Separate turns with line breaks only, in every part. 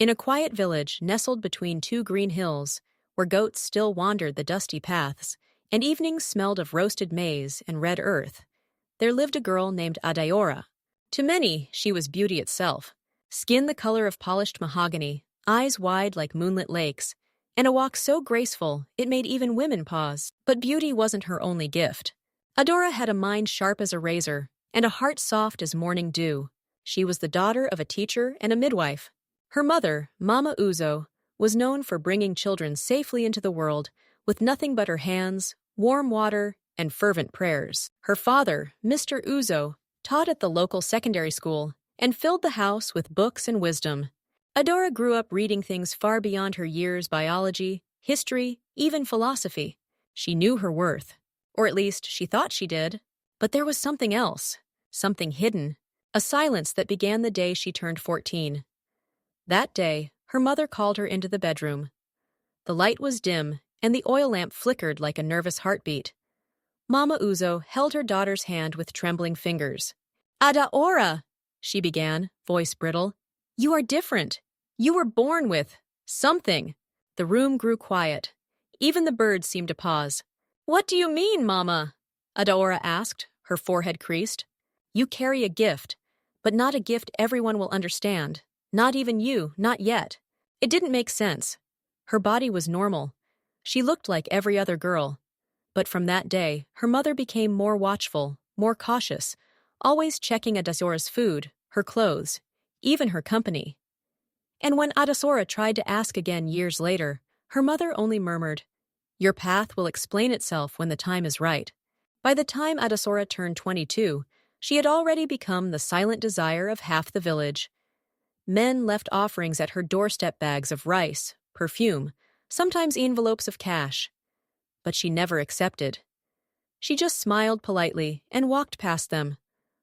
In a quiet village nestled between two green hills, where goats still wandered the dusty paths, and evenings smelled of roasted maize and red earth, there lived a girl named Adaora. To many, she was beauty itself. Skin the color of polished mahogany, eyes wide like moonlit lakes, and a walk so graceful it made even women pause. But beauty wasn't her only gift. Adaora had a mind sharp as a razor, and a heart soft as morning dew. She was the daughter of a teacher and a midwife. Her mother, Mama Uzo, was known for bringing children safely into the world with nothing but her hands, warm water, and fervent prayers. Her father, Mr. Uzo, taught at the local secondary school and filled the house with books and wisdom. Adaora grew up reading things far beyond her years: biology, history, even philosophy. She knew her worth, or at least she thought she did. But there was something else, something hidden, a silence that began the day she turned 14. That day, her mother called her into the bedroom. The light was dim, and the oil lamp flickered like a nervous heartbeat. Mama Uzo held her daughter's hand with trembling fingers. "Adaora," she began, voice brittle. "You are different. You were born with something." The room grew quiet. Even the birds seemed to pause. "What do you mean, Mama?" Adaora asked, her forehead creased. "You carry a gift, but not a gift everyone will understand. Not even you, not yet." It didn't make sense. Her body was normal. She looked like every other girl. But from that day, her mother became more watchful, more cautious, always checking Adaora's food, her clothes, even her company. And when Adaora tried to ask again years later, her mother only murmured, "Your path will explain itself when the time is right." By the time Adaora turned 22, she had already become the silent desire of half the village. Men left offerings at her doorstep, bags of rice, perfume, sometimes envelopes of cash. But she never accepted. She just smiled politely and walked past them,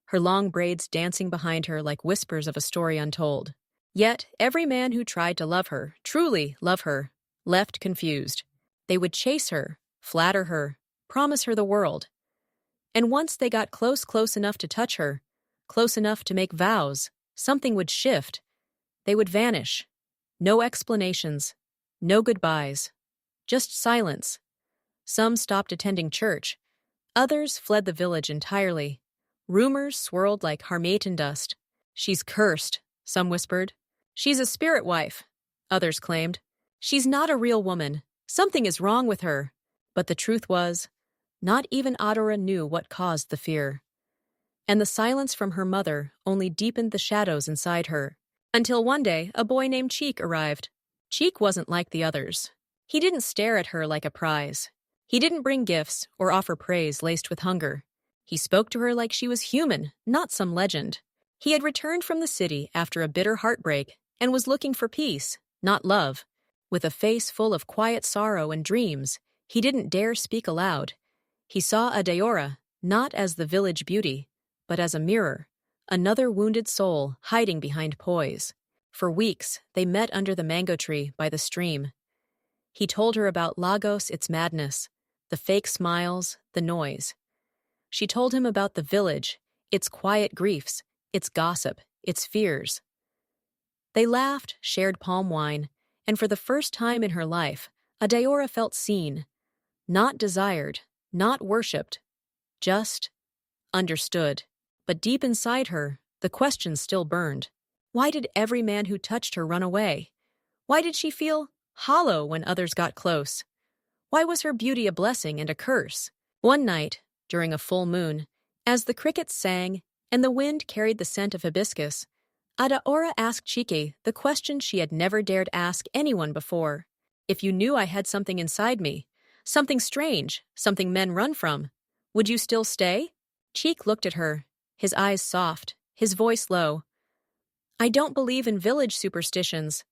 her long braids dancing behind her like whispers of a story untold. Yet every man who tried to love her, truly love her, left confused. They would chase her, flatter her, promise her the world. And once they got close enough to touch her, close enough to make vows, something would shift. They would vanish. No explanations, no goodbyes, just silence. Some stopped attending church. Others fled the village entirely. Rumors swirled like harmattan dust. "She's cursed," some whispered. "She's a spirit wife," others claimed. "She's not a real woman. Something is wrong with her." But the truth was, not even Adaora knew what caused the fear. And the silence from her mother only deepened the shadows inside her. Until one day, a boy named Chike arrived. Chike wasn't like the others. He didn't stare at her like a prize. He didn't bring gifts or offer praise laced with hunger. He spoke to her like she was human, not some legend. He had returned from the city after a bitter heartbreak and was looking for peace, not love. With a face full of quiet sorrow and dreams, he didn't dare speak aloud. He saw Adaora, not as the village beauty, but as a mirror, another wounded soul hiding behind poise. For weeks, they met under the mango tree by the stream. He told her about Lagos, its madness, the fake smiles, the noise. She told him about the village, its quiet griefs, its gossip, its fears. They laughed, shared palm wine, and for the first time in her life, Adaora felt seen. Not desired, not worshipped, just understood. But deep inside her, the question still burned. Why did every man who touched her run away? Why did she feel hollow when others got close? Why was her beauty a blessing and a curse? One night, during a full moon, as the crickets sang and the wind carried the scent of hibiscus, Adaora asked Chike the question she had never dared ask anyone before. "If you knew I had something inside me, something strange, something men run from, would you still stay?" Chike looked at her, his eyes soft, his voice low. "I don't believe in village superstitions.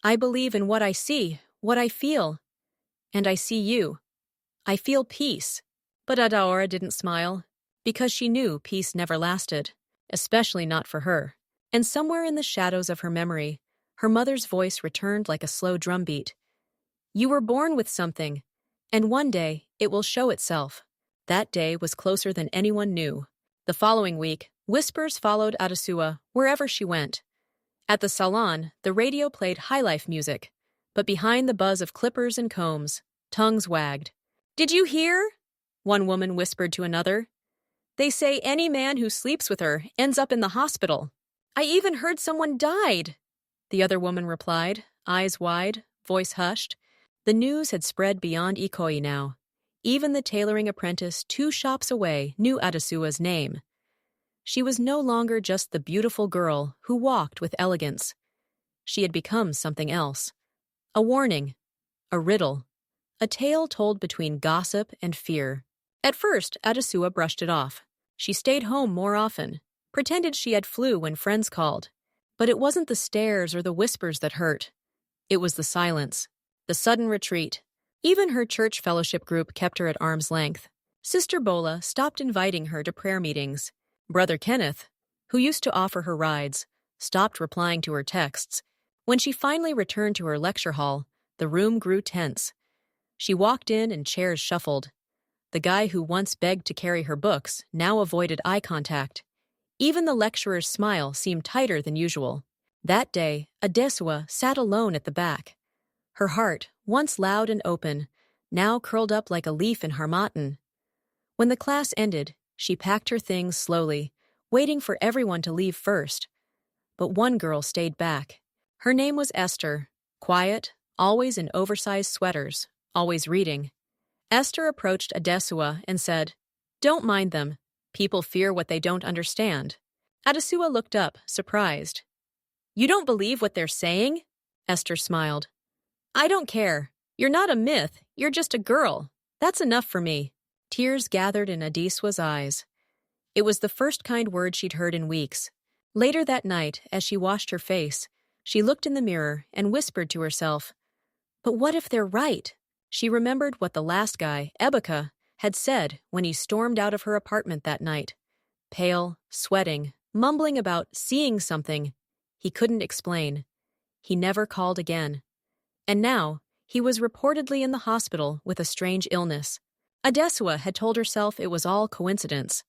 I believe in what I see, what I feel. And I see you. I feel peace." But Adaora didn't smile, because she knew peace never lasted, especially not for her. And somewhere in the shadows of her memory, her mother's voice returned like a slow drumbeat. "You were born with something, and one day it will show itself." That day was closer than anyone knew. The following week, whispers followed Adaora wherever she went. At the salon, the radio played high-life music, but behind the buzz of clippers and combs, tongues wagged. "Did you hear?" one woman whispered to another. "They say any man who sleeps with her ends up in the hospital. I even heard someone died," the other woman replied, eyes wide, voice hushed. The news had spread beyond Ikoyi now. Even the tailoring apprentice 2 shops away knew Adasua's name. She was no longer just the beautiful girl who walked with elegance. She had become something else. A warning, a riddle, a tale told between gossip and fear. At first, Adasua brushed it off. She stayed home more often, pretended she had flu when friends called. But it wasn't the stares or the whispers that hurt. It was the silence, the sudden retreat. Even her church fellowship group kept her at arm's length. Sister Bola stopped inviting her to prayer meetings. Brother Kenneth, who used to offer her rides, stopped replying to her texts. When she finally returned to her lecture hall, the room grew tense. She walked in and chairs shuffled. The guy who once begged to carry her books now avoided eye contact. Even the lecturer's smile seemed tighter than usual. That day, Adesua sat alone at the back. Her heart, once loud and open, now curled up like a leaf in Harmattan. When the class ended, she packed her things slowly, waiting for everyone to leave first. But one girl stayed back. Her name was Esther, quiet, always in oversized sweaters, always reading. Esther approached Adesua and said, "Don't mind them. People fear what they don't understand." Adesua looked up, surprised. "You don't believe what they're saying?" Esther smiled. "I don't care. You're not a myth. You're just a girl. That's enough for me." Tears gathered in Adesua's eyes. It was the first kind word she'd heard in weeks. Later that night, as she washed her face, she looked in the mirror and whispered to herself, "But what if they're right?" She remembered what the last guy, Ebeka, had said when he stormed out of her apartment that night. Pale, sweating, mumbling about seeing something he couldn't explain. He never called again. And now, he was reportedly in the hospital with a strange illness. Adesua had told herself it was all coincidence.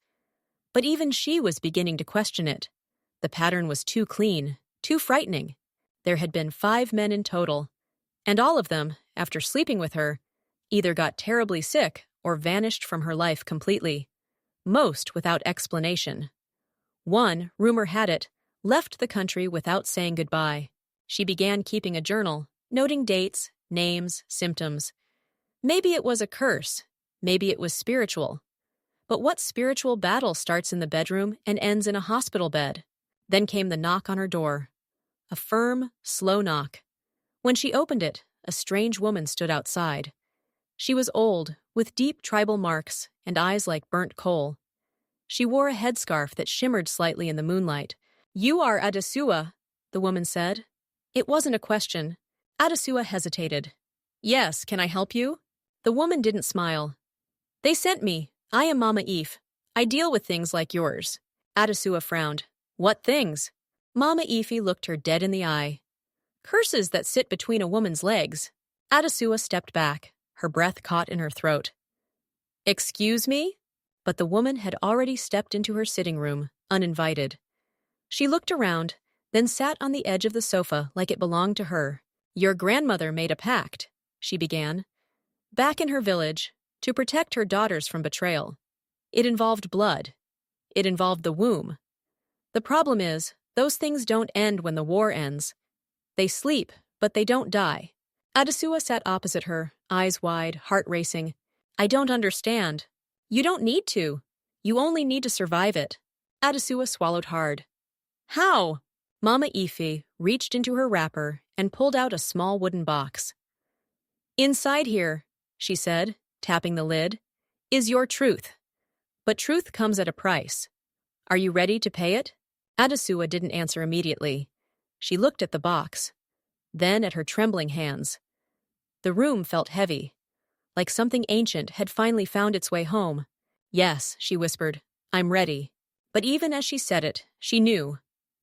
But even she was beginning to question it. The pattern was too clean, too frightening. There had been 5 men in total, and all of them, after sleeping with her, either got terribly sick or vanished from her life completely, most without explanation. One, rumor had it, left the country without saying goodbye. She began keeping a journal, noting dates, names, symptoms. Maybe it was a curse, maybe it was spiritual. But what spiritual battle starts in the bedroom and ends in a hospital bed? Then came the knock on her door. A firm, slow knock. When she opened it, a strange woman stood outside. She was old, with deep tribal marks and eyes like burnt coal. She wore a headscarf that shimmered slightly in the moonlight. "You are Adesua," the woman said. It wasn't a question. Adesua hesitated. "Yes, can I help you?" The woman didn't smile. "They sent me. I am Mama Eve. I deal with things like yours." Adesua frowned. "What things?" Mama Eve looked her dead in the eye. "Curses that sit between a woman's legs." Adesua stepped back, her breath caught in her throat. "Excuse me?" But the woman had already stepped into her sitting room, uninvited. She looked around, then sat on the edge of the sofa like it belonged to her. "Your grandmother made a pact," she began. "Back in her village, to protect her daughters from betrayal. It involved blood. It involved the womb. The problem is, those things don't end when the war ends. They sleep, but they don't die." Adesua sat opposite her, eyes wide, heart racing. "I don't understand." "You don't need to. You only need to survive it." Adesua swallowed hard. "How?" Mama Ife reached into her wrapper and pulled out a small wooden box. "Inside here," she said, tapping the lid, "is your truth. But truth comes at a price. Are you ready to pay it?" Adesua didn't answer immediately. She looked at the box, then at her trembling hands. The room felt heavy, like something ancient had finally found its way home. "Yes," she whispered, "I'm ready." But even as she said it, she knew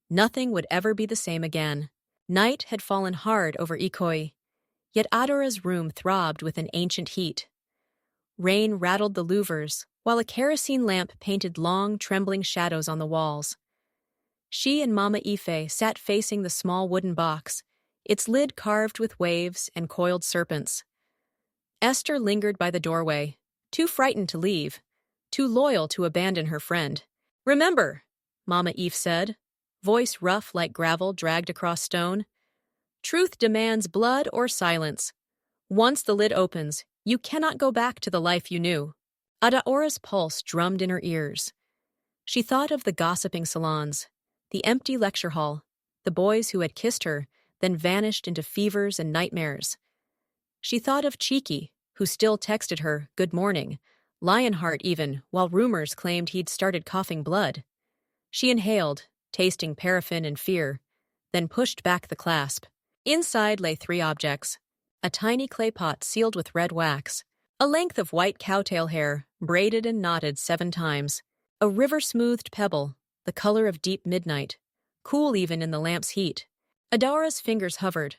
nothing would ever be the same again. Night had fallen hard over Ikoyi, yet Adaora's room throbbed with an ancient heat. Rain rattled the louvers, while a kerosene lamp painted long, trembling shadows on the walls. She and Mama Ife sat facing the small wooden box, its lid carved with waves and coiled serpents. Esther lingered by the doorway, too frightened to leave, too loyal to abandon her friend. "Remember," Mama Eve said, voice rough like gravel dragged across stone, "truth demands blood or silence. Once the lid opens, you cannot go back to the life you knew." Adaora's pulse drummed in her ears. She thought of the gossiping salons, the empty lecture hall, the boys who had kissed her, then vanished into fevers and nightmares. She thought of Chike, who still texted her, "Good morning," Lionheart even, while rumors claimed he'd started coughing blood. She inhaled, tasting paraffin and fear, then pushed back the clasp. Inside lay 3 objects: a tiny clay pot sealed with red wax, a length of white cowtail hair, braided and knotted 7 times, a river-smoothed pebble, the color of deep midnight, cool even in the lamp's heat. Adaora's fingers hovered.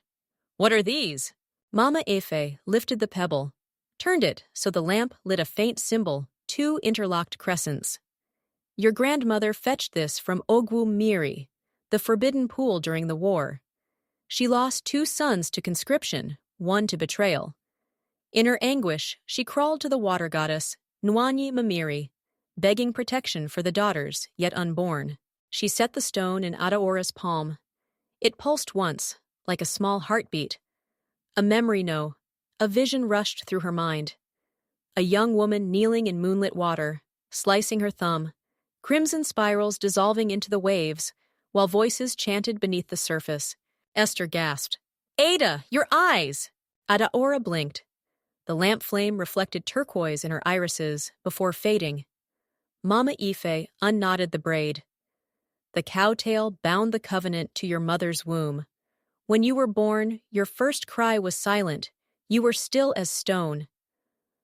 "What are these?" Mama Efe lifted the pebble, turned it so the lamp lit a faint symbol, 2 interlocked crescents. "Your grandmother fetched this from Ọgwú Mmiri, the forbidden pool during the war. She lost 2 sons to conscription, 1 to betrayal. In her anguish, she crawled to the water goddess, Unyi Mmiri, begging protection for the daughters, yet unborn. She set the stone in Adaora's palm. It pulsed once, like a small heartbeat. A memory a vision rushed through her mind. A young woman kneeling in moonlit water, slicing her thumb, crimson spirals dissolving into the waves, while voices chanted beneath the surface. Esther gasped. "Ada, your eyes!" Adaora blinked. The lamp flame reflected turquoise in her irises before fading. Mama Ife unknotted the braid. "The cowtail bound the covenant to your mother's womb. When you were born, your first cry was silent. You were still as stone.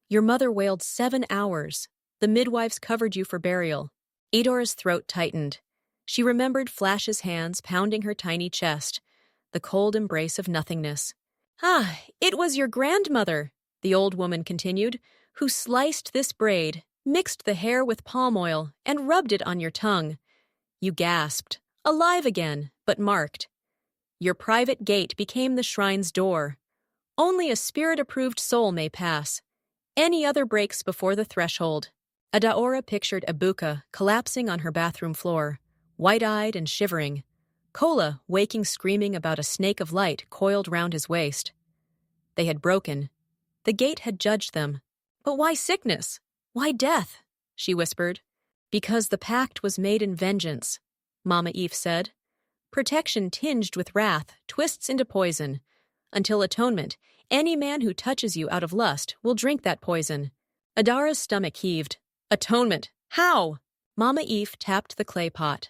Your mother wailed 7 hours. The midwives covered you for burial." Edora's throat tightened. She remembered Flash's hands pounding her tiny chest, the cold embrace of nothingness. "Ah, it was your grandmother," the old woman continued, "who sliced this braid, mixed the hair with palm oil, and rubbed it on your tongue. You gasped, alive again, but marked. Your private gate became the shrine's door. Only a spirit-approved soul may pass. Any other breaks before the threshold." Adaora pictured Ibuka collapsing on her bathroom floor, white-eyed and shivering. Kola waking screaming about a snake of light coiled round his waist. They had broken. The gate had judged them. "But why sickness? Why death?" she whispered. "Because the pact was made in vengeance," Mama Eve said. "Protection tinged with wrath twists into poison. Until atonement, any man who touches you out of lust will drink that poison." Adaora's stomach heaved. "Atonement? How?" Mama Eve tapped the clay pot.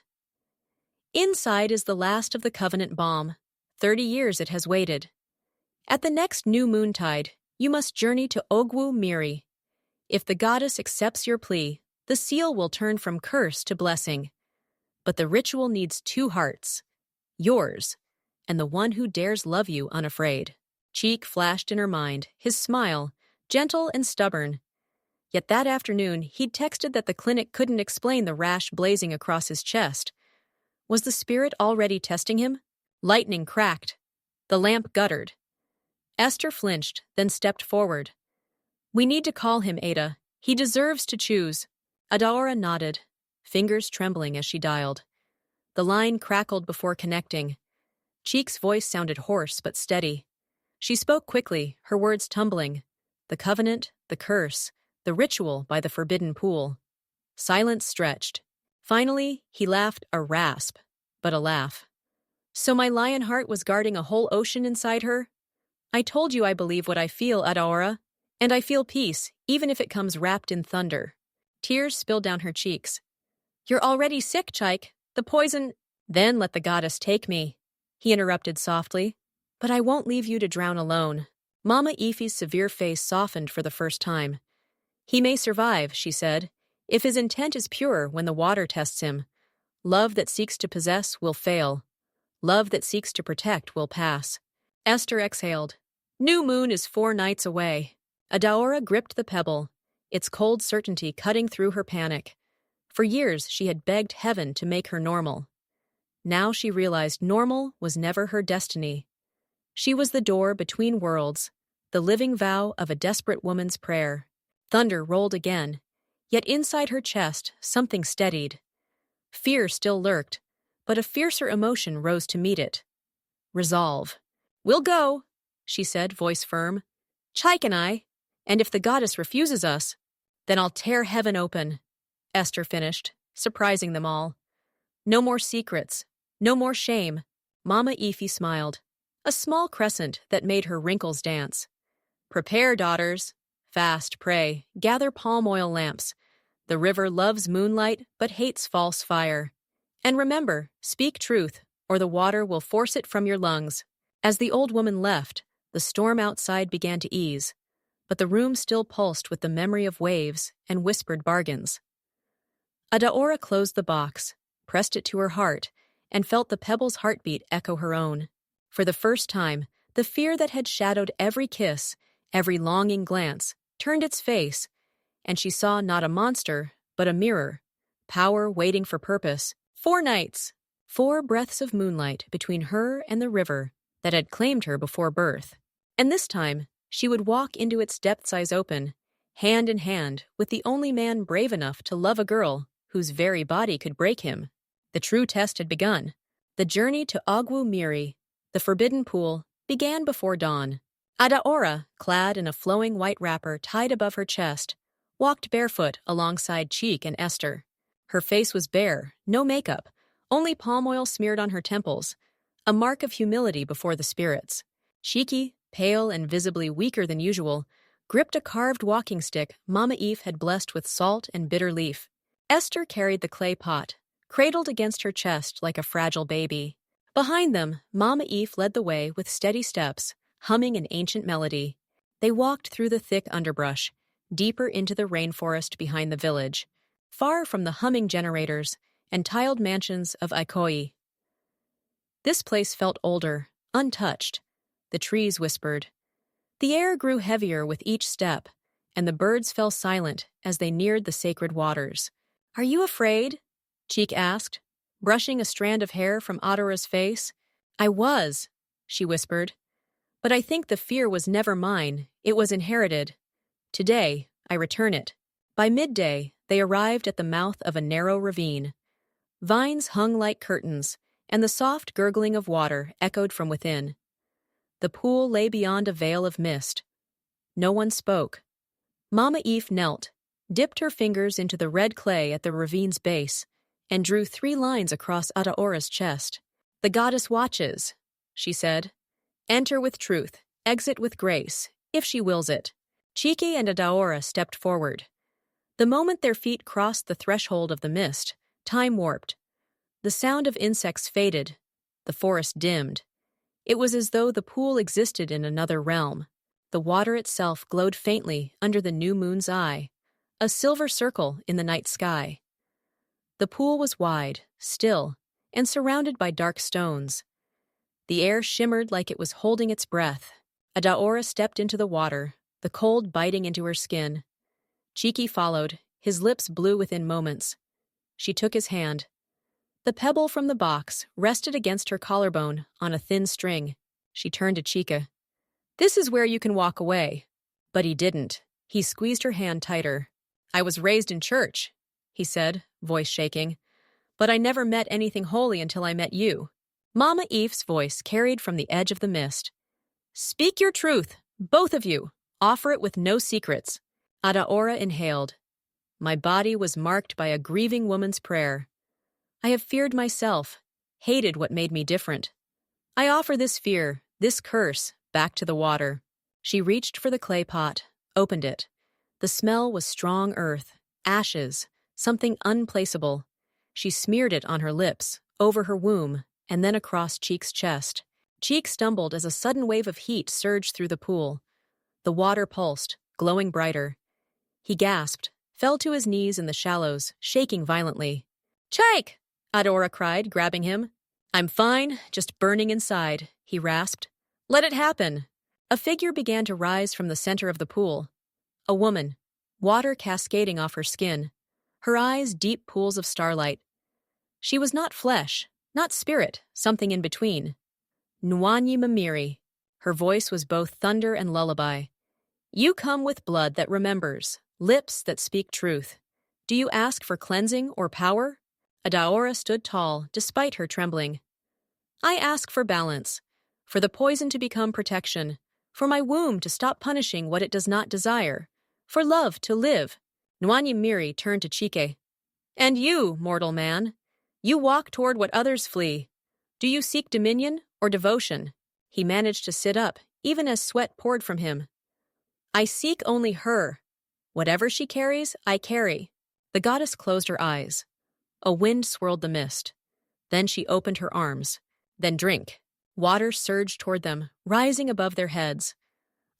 "Inside is the last of the covenant balm. 30 years it has waited. At the next new moontide, you must journey to Ọgwú Mmiri. If the goddess accepts your plea, the seal will turn from curse to blessing. But the ritual needs 2 hearts. Yours, and the one who dares love you unafraid." Cheek flashed in her mind, his smile, gentle and stubborn. Yet that afternoon, he'd texted that the clinic couldn't explain the rash blazing across his chest. Was the spirit already testing him? Lightning cracked. The lamp guttered. Esther flinched, then stepped forward. "We need to call him, Ada. He deserves to choose." Adaora nodded, fingers trembling as she dialed. The line crackled before connecting. Cheek's voice sounded hoarse but steady. She spoke quickly, her words tumbling. The covenant, the curse, the ritual by the forbidden pool. Silence stretched. Finally, he laughed, a rasp, but a laugh. "So my lion heart was guarding a whole ocean inside her? I told you I believe what I feel, Adaora. And I feel peace, even if it comes wrapped in thunder." Tears spilled down her cheeks. "You're already sick, Chike. The poison—" "Then let the goddess take me," he interrupted softly. "But I won't leave you to drown alone." Mama Ife's severe face softened for the first time. "He may survive," she said, "if his intent is pure when the water tests him. Love that seeks to possess will fail. Love that seeks to protect will pass." Esther exhaled. New moon is 4 nights away. Adaora gripped the pebble, its cold certainty cutting through her panic. For years she had begged heaven to make her normal. Now she realized normal was never her destiny. She was the door between worlds, the living vow of a desperate woman's prayer. Thunder rolled again, yet inside her chest something steadied. Fear still lurked, but a fiercer emotion rose to meet it. Resolve. "We'll go," she said, voice firm. "Chike and I. And if the goddess refuses us, then I'll tear heaven open," Esther finished, surprising them all. No more secrets, no more shame. Mama Efi smiled, a small crescent that made her wrinkles dance. "Prepare, daughters. Fast, pray, gather palm oil lamps. The river loves moonlight but hates false fire. And remember, speak truth, or the water will force it from your lungs." As the old woman left, the storm outside began to ease, but the room still pulsed with the memory of waves and whispered bargains. Adaora closed the box, pressed it to her heart, and felt the pebble's heartbeat echo her own. For the first time, the fear that had shadowed every kiss, every longing glance, turned its face, and she saw not a monster, but a mirror, power waiting for purpose. 4 nights, 4 breaths of moonlight between her and the river that had claimed her before birth. And this time, she would walk into its depths eyes open, hand in hand with the only man brave enough to love a girl whose very body could break him. The true test had begun. The journey to Ọgwú Mmiri, the forbidden pool, began before dawn. Adaora, clad in a flowing white wrapper tied above her chest, walked barefoot alongside Chike and Esther. Her face was bare, no makeup, only palm oil smeared on her temples, a mark of humility before the spirits. Chike, pale and visibly weaker than usual, gripped a carved walking stick Mama Eve had blessed with salt and bitter leaf. Esther carried the clay pot, cradled against her chest like a fragile baby. Behind them, Mama Eve led the way with steady steps, humming an ancient melody. They walked through the thick underbrush, deeper into the rainforest behind the village, far from the humming generators and tiled mansions of Ikoi. This place felt older, untouched. The trees whispered. The air grew heavier with each step, and the birds fell silent as they neared the sacred waters. "Are you afraid?" Chike asked, brushing a strand of hair from Adaora's face. "I was," she whispered. "But I think the fear was never mine, it was inherited. Today, I return it." By midday, they arrived at the mouth of a narrow ravine. Vines hung like curtains, and the soft gurgling of water echoed from within. The pool lay beyond a veil of mist. No one spoke. Mama Eve knelt, dipped her fingers into the red clay at the ravine's base, and drew 3 lines across Adaora's chest. "The goddess watches," she said. "Enter with truth, exit with grace, if she wills it." Chike and Adaora stepped forward. The moment their feet crossed the threshold of the mist, time warped. The sound of insects faded. The forest dimmed. It was as though the pool existed in another realm. The water itself glowed faintly under the new moon's eye, a silver circle in the night sky. The pool was wide, still, and surrounded by dark stones. The air shimmered like it was holding its breath. Adaora stepped into the water, the cold biting into her skin. Chike followed, his lips blue within moments. She took his hand. The pebble from the box rested against her collarbone on a thin string. She turned to Chike. "This is where you can walk away." But he didn't. He squeezed her hand tighter. "I was raised in church," he said, voice shaking. "But I never met anything holy until I met you." Mama Eve's voice carried from the edge of the mist. "Speak your truth, both of you. Offer it with no secrets." Adaora inhaled. "My body was marked by a grieving woman's prayer. I have feared myself, hated what made me different. I offer this fear, this curse, back to the water." She reached for the clay pot, opened it. The smell was strong earth, ashes, something unplaceable. She smeared it on her lips, over her womb, and then across Chike's chest. Chike stumbled as a sudden wave of heat surged through the pool. The water pulsed, glowing brighter. He gasped, fell to his knees in the shallows, shaking violently. "Chike!" Adaora cried, grabbing him. "I'm fine, just burning inside," he rasped. "Let it happen." A figure began to rise from the center of the pool. A woman, water cascading off her skin, her eyes deep pools of starlight. She was not flesh, Not spirit, something in between. Ọgwú Mmiri. Her voice was both thunder and lullaby. You come with blood that remembers, lips that speak truth. Do you ask for cleansing or power? Adaora stood tall, despite her trembling. I ask for balance, for the poison to become protection, for my womb to stop punishing what it does not desire, for love to live. Ọgwú Mmiri turned to Chike. And you, mortal man, you walk toward what others flee. Do you seek dominion or devotion? He managed to sit up, even as sweat poured from him. I seek only her. Whatever she carries, I carry. The goddess closed her eyes. A wind swirled the mist. Then she opened her arms. Then drink. Water surged toward them, rising above their heads.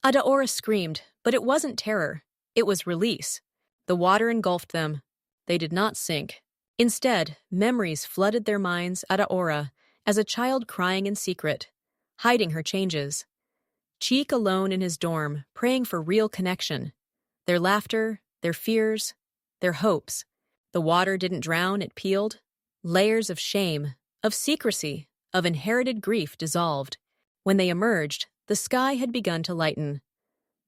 Adaora screamed, but it wasn't terror. It was release. The water engulfed them. They did not sink. Instead, memories flooded their minds. Adaora, as a child crying in secret, hiding her changes. Chike alone in his dorm, praying for real connection. Their laughter, their fears, their hopes. The water didn't drown, it peeled. Layers of shame, of secrecy, of inherited grief dissolved. When they emerged, the sky had begun to lighten.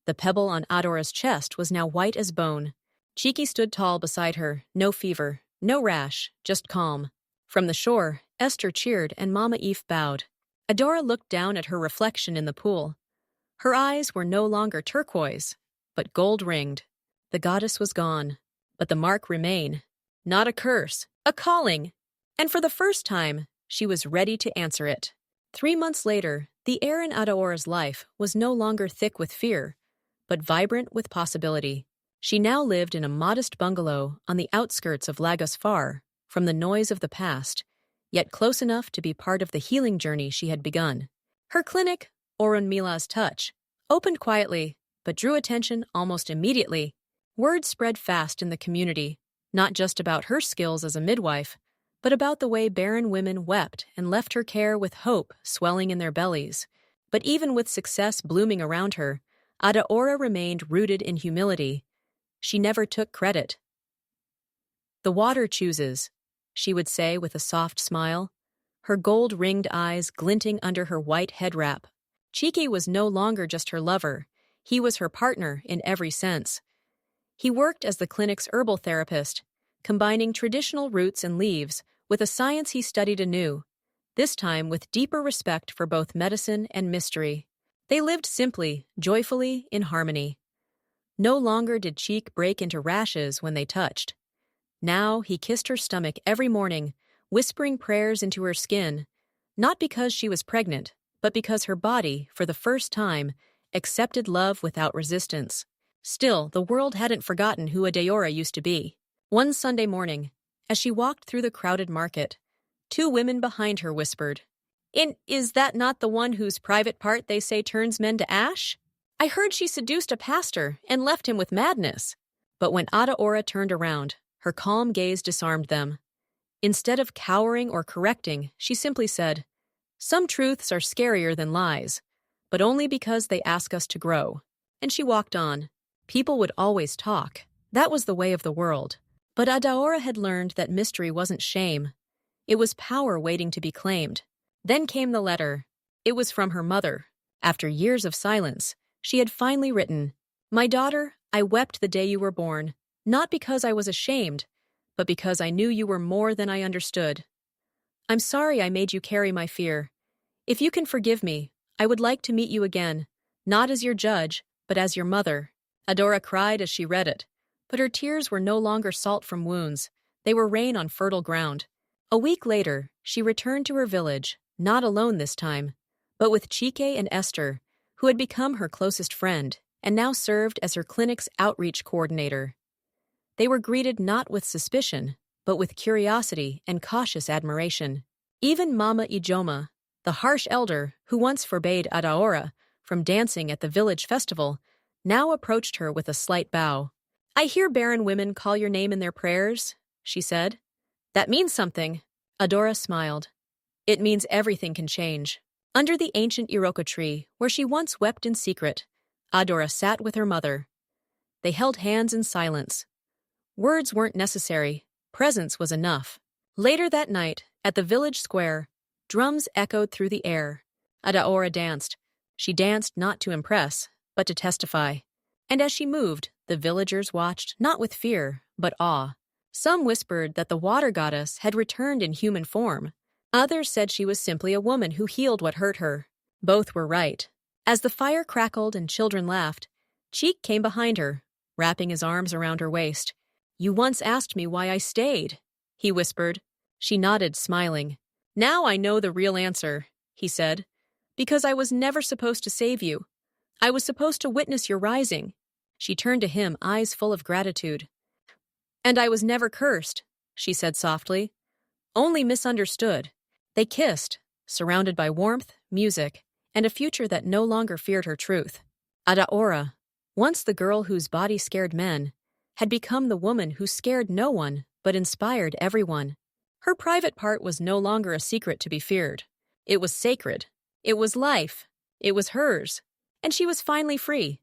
The pebble on Adaora's chest was now white as bone. Chike stood tall beside her, no fever, no rash, just calm. From the shore, Esther cheered and Mama Eve bowed. Adaora looked down at her reflection in the pool. Her eyes were no longer turquoise, but gold-ringed. The goddess was gone, but the mark remained. Not a curse, a calling. And for the first time, she was ready to answer it. 3 months later, the air in Adaora's life was no longer thick with fear, but vibrant with possibility. She now lived in a modest bungalow on the outskirts of Lagos, far from the noise of the past, yet close enough to be part of the healing journey she had begun. Her clinic, Orunmila's Touch, opened quietly, but drew attention almost immediately. Word spread fast in the community, not just about her skills as a midwife, but about the way barren women wept and left her care with hope swelling in their bellies. But even with success blooming around her, Adaora remained rooted in humility. She never took credit. The water chooses, she would say with a soft smile, her gold-ringed eyes glinting under her white head wrap. Chike was no longer just her lover. He was her partner in every sense. He worked as the clinic's herbal therapist, combining traditional roots and leaves with a science he studied anew, this time with deeper respect for both medicine and mystery. They lived simply, joyfully, in harmony. No longer did Chike break into rashes when they touched. Now he kissed her stomach every morning, whispering prayers into her skin, not because she was pregnant, but because her body, for the first time, accepted love without resistance. Still, the world hadn't forgotten who Adaora used to be. One Sunday morning, as she walked through the crowded market, 2 women behind her whispered, Is that not the one whose private part they say turns men to ash? I heard she seduced a pastor and left him with madness. But when Adaora turned around, her calm gaze disarmed them. Instead of cowering or correcting, she simply said, Some truths are scarier than lies, but only because they ask us to grow. And she walked on. People would always talk. That was the way of the world. But Adaora had learned that mystery wasn't shame. It was power waiting to be claimed. Then came the letter. It was from her mother. After years of silence, she had finally written, My daughter, I wept the day you were born, not because I was ashamed, but because I knew you were more than I understood. I'm sorry I made you carry my fear. If you can forgive me, I would like to meet you again, not as your judge, but as your mother. Adaora cried as she read it, but her tears were no longer salt from wounds. They were rain on fertile ground. A week later, she returned to her village, not alone this time, but with Chike and Esther, who had become her closest friend and now served as her clinic's outreach coordinator. They were greeted not with suspicion, but with curiosity and cautious admiration. Even Mama Ijoma, the harsh elder who once forbade Adaora from dancing at the village festival, now approached her with a slight bow. I hear barren women call your name in their prayers, she said. That means something. Adaora smiled. It means everything can change. Under the ancient Iroko tree, where she once wept in secret, Adaora sat with her mother. They held hands in silence. Words weren't necessary. Presence was enough. Later that night, At the village square, drums echoed through the air. Adaora danced. She danced not to impress, but to testify. And as she moved, the villagers watched not with fear, but awe. Some whispered that the water goddess had returned in human form. Others said she was simply a woman who healed what hurt her. Both were right. As the fire crackled and children laughed, Chike came behind her, wrapping his arms around her waist. "You once asked me why I stayed," he whispered. She nodded, smiling. "Now I know the real answer," he said. "Because I was never supposed to save you. I was supposed to witness your rising." She turned to him, eyes full of gratitude. "And I was never cursed," she said softly. "Only misunderstood." They kissed, surrounded by warmth, music, and a future that no longer feared her truth. Adaora, once the girl whose body scared men, had become the woman who scared no one but inspired everyone. Her private part was no longer a secret to be feared. It was sacred. It was life. It was hers. And she was finally free.